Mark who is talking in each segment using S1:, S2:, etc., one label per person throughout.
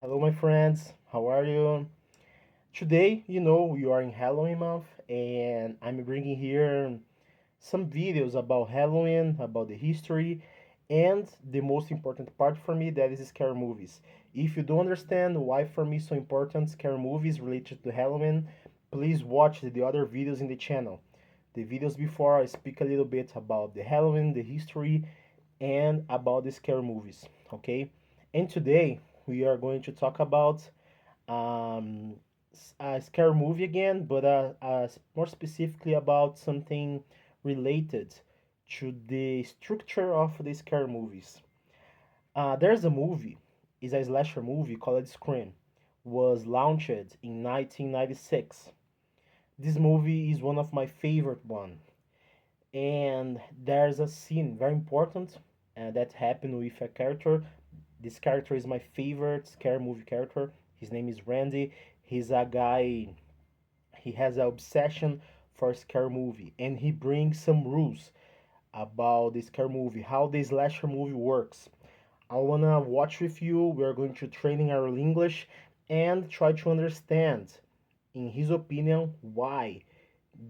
S1: Hello, my friends. How are you? Today, we are in Halloween month, and I'm bringing here some videos about Halloween, about the history, and the most important part for me that is scary movies. If you don't understand why for me so important scary movies related to Halloween, please watch the other videos in the channel. The videos before I speak a little bit about the Halloween, the history, and about the scary movies. Okay, and today we are going to talk about um, a scary movie again, but more specifically about something related to the structure of the scary movies. There's a movie, is a slasher movie called Scream, was launched in 1996. This movie is one of my favorite one, and there's a scene very important that happened with a character. This character is my favorite scary movie character. His name is Randy. He's a guy, he has an obsession for scary movie, and he brings some rules about the scary movie, how the slasher movie works. I wanna watch with you. We're going to training our English and try to understand, in his opinion, why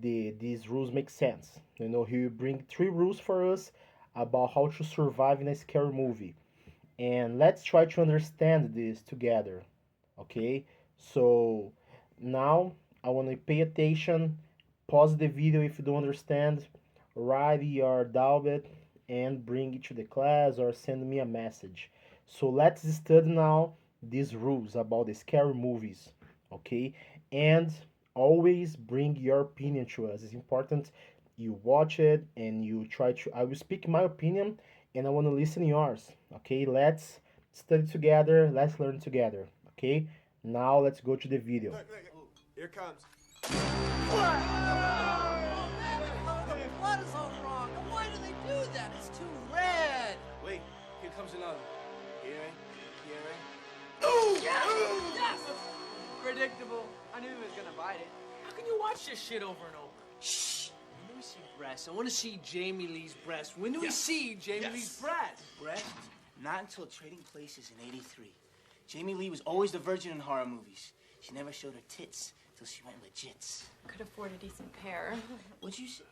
S1: these rules make sense. He will bring three rules for us about how to survive in a scary movie, and let's try to understand this together. Okay, so now I want to pay attention, pause the video if you don't understand, write your doubt and bring it to the class or send me a message. So let's study now these rules about the scary movies. Okay, and always bring your opinion to us. It's important you watch it and you try to, I will speak my opinion and I want to listen yours. Okay, let's study together, let's learn together. Okay, now let's go to the video.
S2: Look, here it comes.
S3: The blood is all wrong. Why do they do that? It's too red.
S2: Wait, here comes another. Hearing, hearing.
S3: Yes! Predictable. I knew he was gonna bite it.
S4: How can you watch this shit over and over? Shh! When do we see breasts? I want to see Jamie Lee's breasts. When do we see Jamie Lee's breasts?
S5: Breast? Not until Trading Places in '83. Jamie Lee was always the virgin in horror movies. She never showed her tits till she went legits.
S6: Could afford a decent pair.
S5: What'd you say?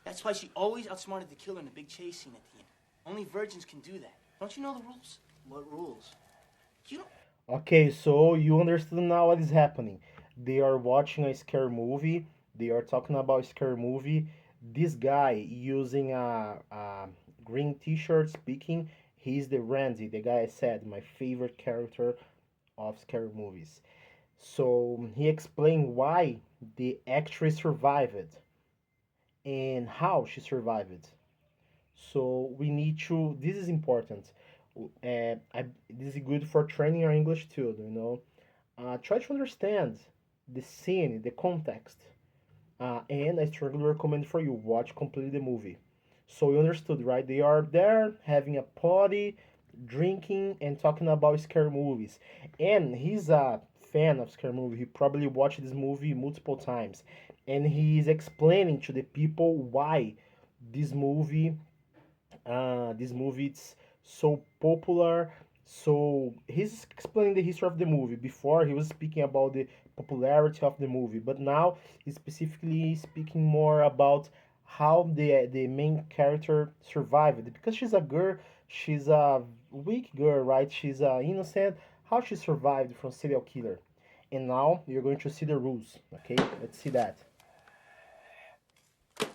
S5: That's why she always outsmarted the killer in the big chase scene at the end. Only virgins can do that. Don't you know the rules?
S4: What rules?
S5: You don't.
S1: Okay, so you understood now what is happening. They are watching a scary movie. They are talking about a scary movie. This guy using a green T-shirt speaking. He's the Randy, the guy I said, my favorite character of scary movies. So he explained why the actress survived and how she survived. So we need to. This is important. This is good for training our English too. Try to understand the scene, the context, and I strongly recommend for you watch completely the movie. So you understood, right? They are there having a party, drinking, and talking about scary movies. And he's a fan of scary movie. He probably watched this movie multiple times, and he is explaining to the people why this movie this movie is so popular. So he's explaining the history of the movie. Before he was speaking about the popularity of the movie, but now he's specifically speaking more about how the main character survived, because she's a girl, she's a weak girl, right? She's innocent. How she survived from serial killer. And now you're going to see the rules. Okay, let's see that.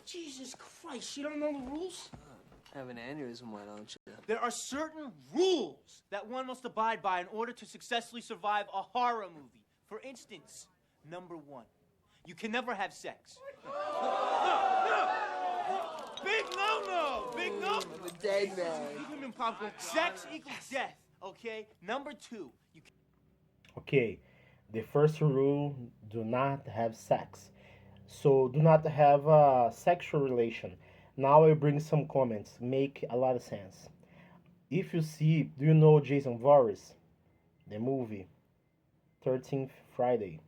S5: Jesus Christ, you don't know the rules?
S4: Have an aneurysm, why don't you?
S5: There are certain rules that one must abide by in order to successfully survive a horror movie. For instance, number one, you can never have sex. Big no-no! Big no!
S4: I'm a dead man.
S5: Sex equals death, okay? Number two, you can...
S1: Okay, the first rule: do not have sex. So do not have a sexual relation. Now I bring some comments. Make a lot of sense. If you see, do you know Jason Voorhees, the movie 13th Friday?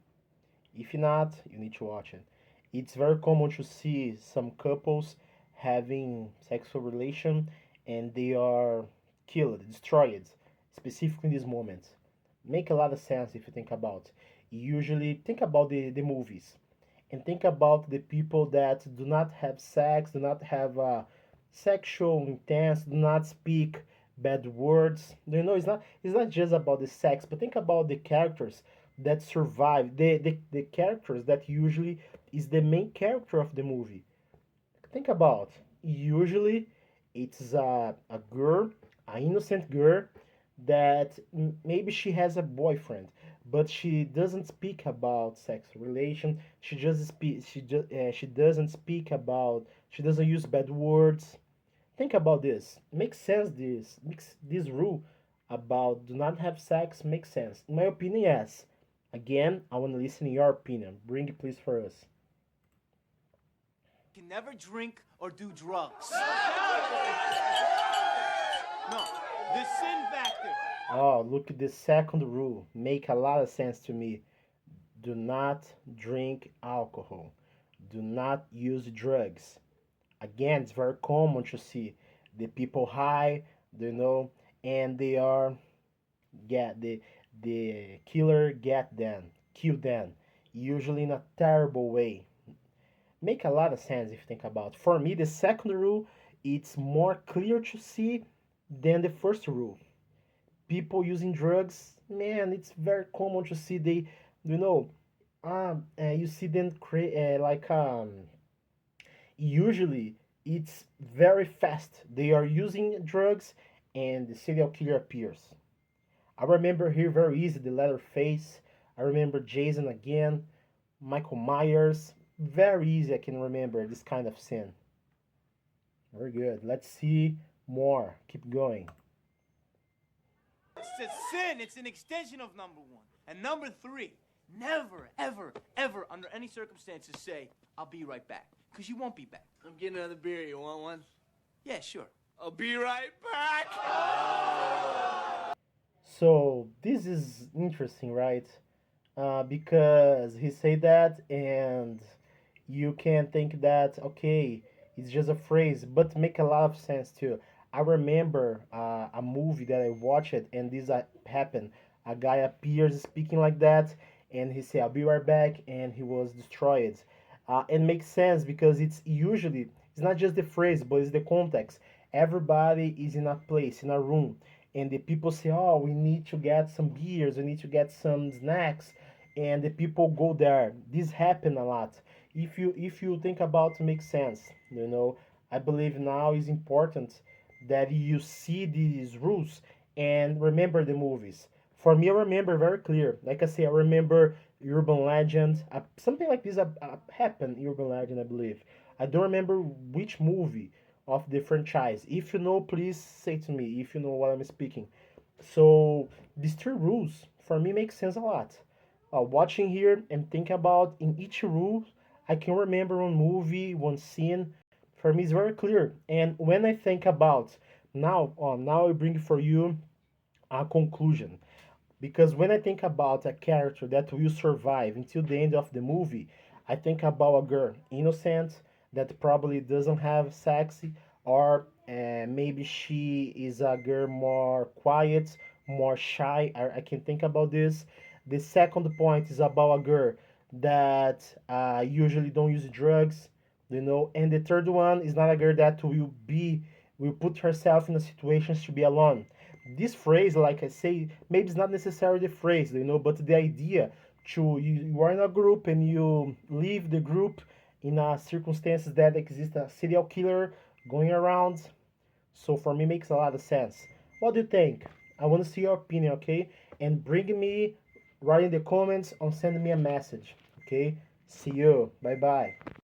S1: If not, you need to watch it. It's very common to see some couples having sexual relation and they are killed, destroyed, specifically in this moment. Make a lot of sense if you think about. Usually, think about the movies and think about the people that do not have sex, do not have sexual intense, do not speak bad words. It's not just about the sex, but think about the characters that survive, the characters that usually is the main character of the movie. Think about usually it's a girl, an innocent girl that maybe she has a boyfriend, but she doesn't speak about sex relation. She just speak. She doesn't speak about. She doesn't use bad words. Think about this. Makes sense. This makes this rule about do not have sex makes sense. In my opinion, yes. Again, I want to listen to your opinion. Bring it, please, for us.
S5: You can never drink or do drugs. No, the sin factor.
S1: Oh, look at the second rule. Make a lot of sense to me. Do not drink alcohol. Do not use drugs. Again, it's very common to see the people high, you know, and they are get the killer get them, kill them, usually in a terrible way. Make a lot of sense if you think about. For me, the second rule it's more clear to see than the first rule. People using drugs, man, it's very common to see they, you know, you see them create usually it's very fast. They are using drugs, and the serial killer appears. I remember here very easy the Leatherface. I remember Jason again, Michael Myers. Very easy. I can remember this kind of scene. Very good. Let's see more. Keep going.
S5: It's a sin. It's an extension of number one. And number three, never, ever, ever, under any circumstances, say, I'll be right back. Because you won't be back.
S4: I'm getting another beer. You want one?
S5: Yeah, sure.
S4: I'll be right back.
S1: So this is interesting, right? Because he said that, and you can think that okay, it's just a phrase, but make a lot of sense too. I remember a movie that I watched, and this happened. A guy appears speaking like that, and he say, "I'll be right back," and he was destroyed. It makes sense because it's not just the phrase, but it's the context. Everybody is in a place, in a room, and the people say, "Oh, we need to get some beers, we need to get some snacks," and the people go there. This happen a lot. If you think about it, makes sense. I believe now is important that you see these rules and remember the movies. For me, I remember very clear. Like I say, I remember Urban Legend. Something like this happened. Urban Legend, I believe. I don't remember which movie of the franchise. If you know, please say to me if you know what I'm speaking. So these three rules for me make sense a lot. Watching here and think about in each rule, I can remember one movie, one scene. For me, it's very clear. And when I think about now I bring for you a conclusion. Because when I think about a character that will survive until the end of the movie, I think about a girl, innocent, that probably doesn't have sex, or maybe she is a girl more quiet, more shy. I can think about this. The second point is about a girl that usually don't use drugs, and the third one is not a girl that will put herself in a situation to be alone. This phrase, like I say, maybe it's not necessarily the phrase, but the idea you are in a group and you leave the group in circumstances that exist a serial killer going around. So for me, makes a lot of sense. What do you think? I want to see your opinion, okay? And bring me right in the comments or send me a message, okay? See you. Bye bye.